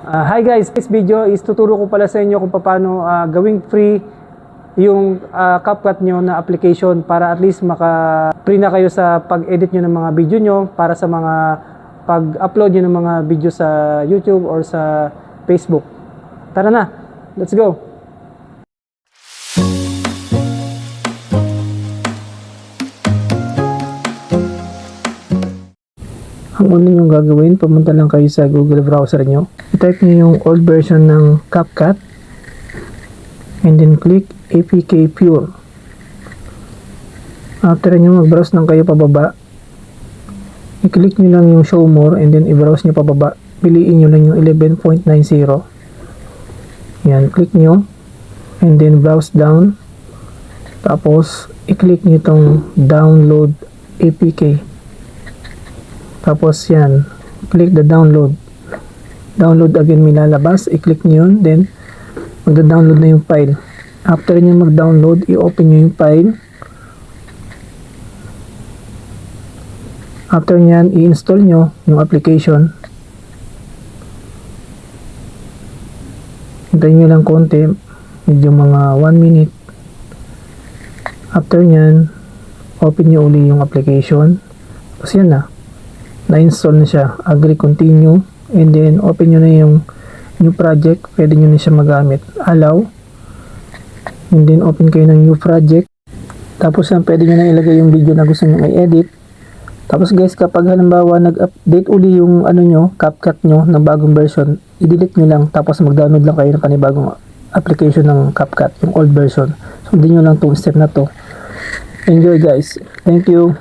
Hi guys, this video is tuturo ko pala sa inyo kung paano gawing free yung CapCut nyo na application para at least maka-free na kayo sa pag-edit nyo ng mga video nyo para sa mga pag-upload nyo ng mga video sa YouTube or sa Facebook. Tara na, let's go! Ang una nyo gagawin, pumunta lang kayo sa Google browser nyo. I-type nyo yung old version ng CapCut and then click APK Pure. After nyo mag-browse lang kayo pababa, i-click nyo lang yung show more and then i-browse nyo pababa. Piliin nyo lang yung 11.90. Yan, click nyo and then browse down. Tapos i-click nyo itong download APK. Tapos yan, click the download. Download again may lalabas, i-click nyo yun, then magda-download na yung file. After nyo mag-download, i-open nyo yung file. After nyan, i-install nyo yung application. Hintayin nyo lang konti, medyo mga 1 minute. After nyan, open nyo uli yung application. Tapos yan na-install na siya. Agree, continue, and then open nyo na yung new project. Pwede nyo na siya magamit. Allow, and then open kayo ng new project. Tapos yan, pwede nyo na ilagay yung video na gusto nyo i-edit. Tapos guys, kapag halimbawa nag-update uli yung CapCut nyo ng bagong version, i-delete nyo lang. Tapos mag-download lang kayo ng panibagong application ng CapCut, yung old version. Sundin nyo lang itong step na to. Enjoy guys. Thank you.